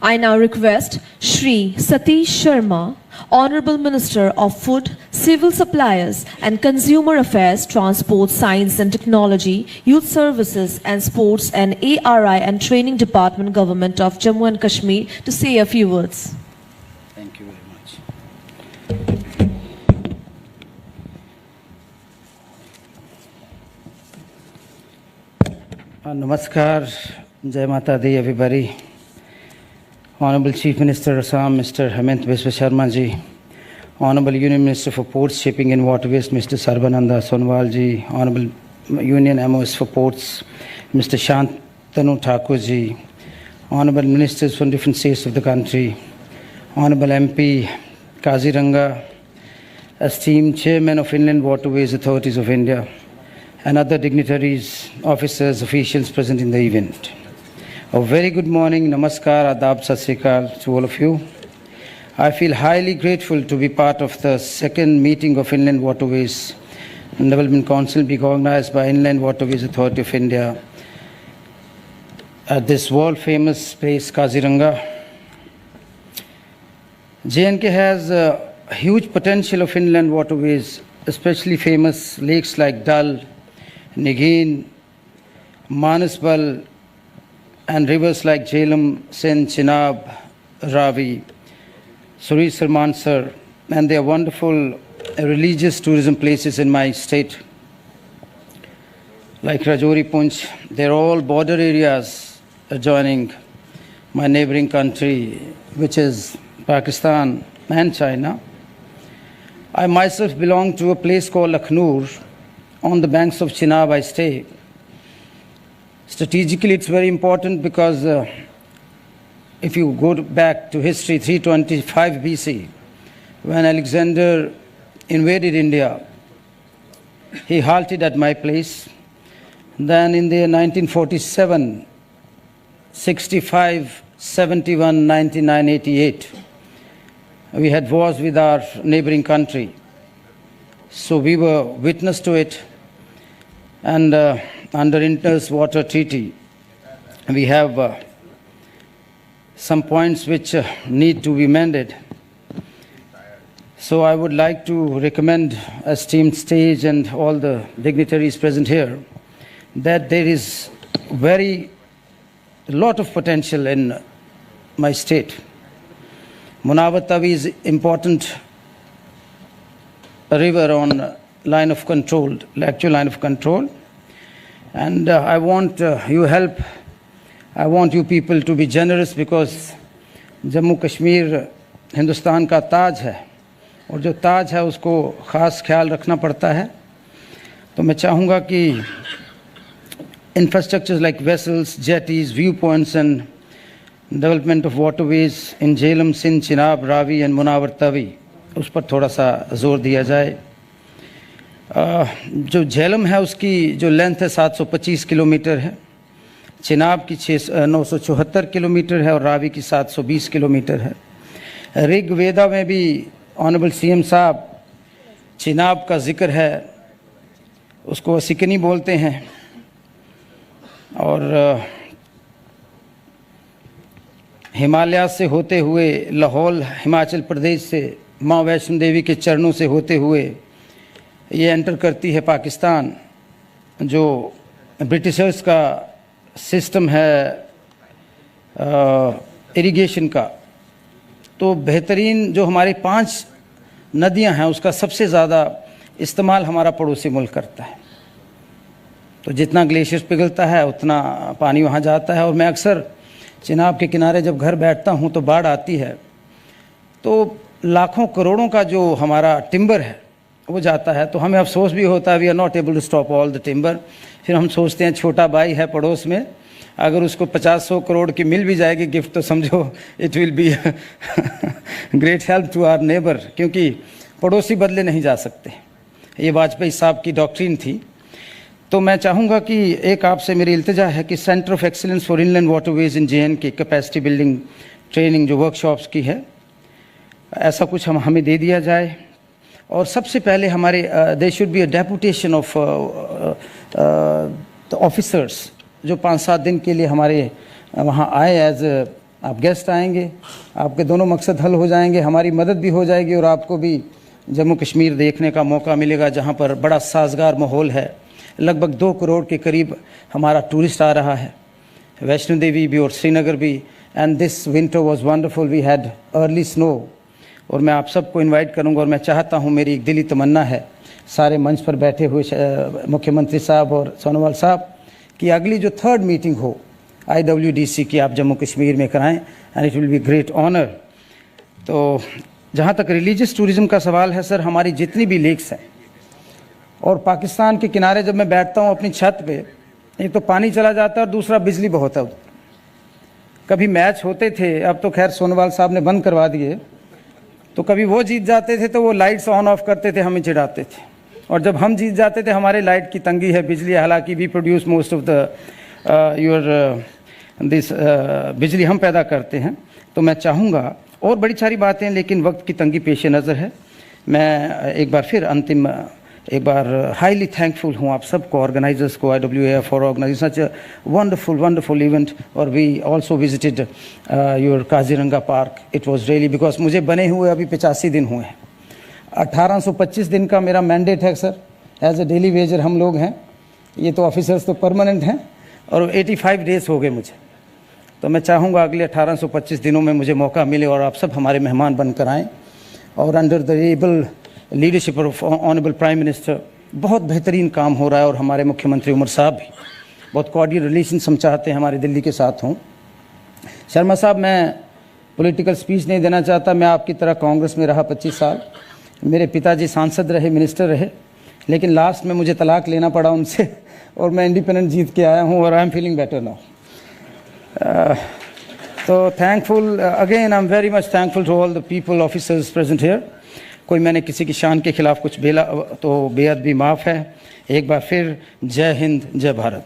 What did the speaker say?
I now request Shri Satish Sharma, Honorable Minister of Food, Civil Supplies and Consumer Affairs, Transport, Science and Technology, Youth Services and Sports and ARI and Training Department, Government of Jammu and Kashmir, to say a few words. Thank you very much. Namaskar, Jai Mata Di, everybody. Honorable Chief Minister Assam, Mr. Hemant Biswa Sharma ji, Honorable Union Minister for Ports, Shipping and Waterways, Mr. Sarbananda Sonowal ji, Honorable Union MOS for Ports, Mr. Shantanu Thakur ji, Honorable Ministers from different states of the country, Honorable MP Kaziranga, esteemed Chairman of Inland Waterways Authorities of India, and other dignitaries, officers, officials present in the event. A very good morning, namaskar, adab, sat sri akal to all of you. I feel highly grateful to be part of the second meeting of Inland Waterways Development Council being organized by Inland Waterways Authority of India at this world-famous place, Kaziranga. J&K has a huge potential of inland waterways, especially famous lakes like Dal, Nigin, Manasbal, and rivers like Jhelum, Sindh, Chenab, Ravi, Surisar, Mansar, and they are wonderful religious tourism places in my state, like Rajouri, Poonch. They are all border areas adjoining my neighboring country, which is Pakistan and China. I myself belong to a place called Lakhnur. On the banks of Chenab I stay. Strategically, it's very important because if you go back to history, 325 BC, when Alexander invaded India, he halted at my place. Then in the 1947, 65, 71, 99, 88, we had wars with our neighboring country. So we were witness to it. And under Indus Water Treaty, we have some points which need to be mended. So I would like to recommend, esteemed stage and all the dignitaries present here, that there is a lot of potential in my state. Munawar Tawi is important river on line of control, actual line of control. And I want you help. I want you people to be generous because Jammu Kashmir Hindustan का ताज है और जो ताज है उसको ख़ास ख्याल रखना पड़ता है. तो मैं चाहूँगा कि infrastructures like vessels, jetties, viewpoints and development of waterways in Jhelum, Sindh, Chenab, Ravi and Munawar Tawi, उस पर थोड़ा सा जोर दिया जाए. जो झेलम है उसकी जो लेंथ है 725 किलोमीटर है, चिनाब की 974 किलोमीटर है और रावी की 720 किलोमीटर है. ऋग वेदा में भी ऑनरेबल सीएम साहब चिनाब का जिक्र है, उसको सिकनी बोलते हैं. और हिमालय से होते हुए लाहौल हिमाचल प्रदेश से माँ वैष्णो देवी के चरणों से होते हुए ये एंटर करती है पाकिस्तान. जो ब्रिटिशर्स का सिस्टम है इरिगेशन का, तो बेहतरीन जो हमारी 5 नदियां हैं उसका सबसे ज़्यादा इस्तेमाल हमारा पड़ोसी मुल्क करता है. तो जितना ग्लेशियर पिघलता है उतना पानी वहाँ जाता है. और मैं अक्सर चिनाब के किनारे जब घर बैठता हूँ तो बाढ़ आती है तो लाखों करोड़ों का जो हमारा टिम्बर है वो जाता है. तो हमें अफसोस भी होता है, we are not able to stop all the timber. फिर हम सोचते हैं छोटा भाई है पड़ोस में, अगर उसको 50-100 करोड़ की मिल भी जाएगी गिफ्ट तो समझो it will be great help to our neighbour, क्योंकि पड़ोसी बदले नहीं जा सकते. ये वाजपेयी साहब की डॉक्ट्रिन थी. तो मैं चाहूँगा कि एक आपसे मेरी इल्तिजा है कि centre of excellence for inland waterways in JNK capacity building training जो वर्कशॉप्स की है, ऐसा कुछ हमें दे दिया जाए. और सबसे पहले हमारे there should be a deputation of officers जो 5-7 दिन के लिए हमारे वहाँ आए एज आप गेस्ट आएंगे, आपके दोनों मकसद हल हो जाएंगे, हमारी मदद भी हो जाएगी और आपको भी जम्मू कश्मीर देखने का मौका मिलेगा, जहाँ पर बड़ा साजगार माहौल है। लगभग 2 करोड़ के करीब हमारा टूरिस्ट आ रहा है, वैष्णो देवी भी और श्रीनगर भी। And this winter was wonderful, we had early snow. और मैं आप सबको इनवाइट करूंगा और मैं चाहता हूं, मेरी एक दिली तमन्ना है सारे मंच पर बैठे हुए मुख्यमंत्री साहब और सोनोवाल साहब, कि अगली जो 3rd मीटिंग हो IWDC की आप जम्मू कश्मीर में कराएं, and it will be great honour. तो जहाँ तक रिलीजियस टूरिज़्म का सवाल है सर, हमारी जितनी भी लेक्स हैं और पाकिस्तान के किनारे जब मैं बैठता हूँ अपनी छत पे, एक तो पानी चला जाता है और दूसरा बिजली बहुत है। कभी मैच होते थे, अब तो खैर सोनोवाल साहब ने बंद करवा दिए, तो कभी वो जीत जाते थे तो वो लाइट्स ऑन ऑफ करते थे, हमें चिढ़ाते थे, और जब हम जीत जाते थे हमारे लाइट की तंगी है, बिजली, हालांकि we produce most of the बिजली हम पैदा करते हैं। तो मैं चाहूँगा, और बड़ी सारी बातें, लेकिन वक्त की तंगी पेश नज़र है। मैं एक बार फिर अंतिम एक बार हाईली थैंकफुल हूँ आप सबको, ऑर्गेनाइजर्स को, IWAF for organising such a wonderful event. और we also visited your Kaziranga park. It was really, because मुझे बने हुए अभी 85 दिन हुए हैं। 1825 दिन का मेरा मैंडेट है sir, as a daily wager हम लोग हैं, ये तो ऑफिसर्स तो परमानेंट हैं, और 85 डेज हो गए मुझे। तो मैं चाहूँगा अगले 1825 दिनों में मुझे मौका मिले और आप सब हमारे मेहमान बनकर आएँ। और under the able leadership of honourable prime minister बहुत बेहतरीन काम हो रहा है, और हमारे मुख्यमंत्री उमर साहब भी बहुत कॉर्डियल रिलेशंस हम चाहते हैं हमारे दिल्ली के साथ हों। शर्मा साहब, मैं पॉलिटिकल स्पीच नहीं देना चाहता, मैं आपकी तरह कांग्रेस में रहा 25 साल, मेरे पिताजी सांसद रहे, मिनिस्टर रहे, लेकिन लास्ट में मुझे तलाक लेना पड़ा उनसे और मैं इंडिपेंडेंट जीत के आया हूँ, और I am feeling better now. तो thankful again, I am very much thankful to all the people, officers present here. कोई मैंने किसी की शान के खिलाफ कुछ बोला तो बेअदबी माफ़ है। एक बार फिर जय हिंद, जय भारत।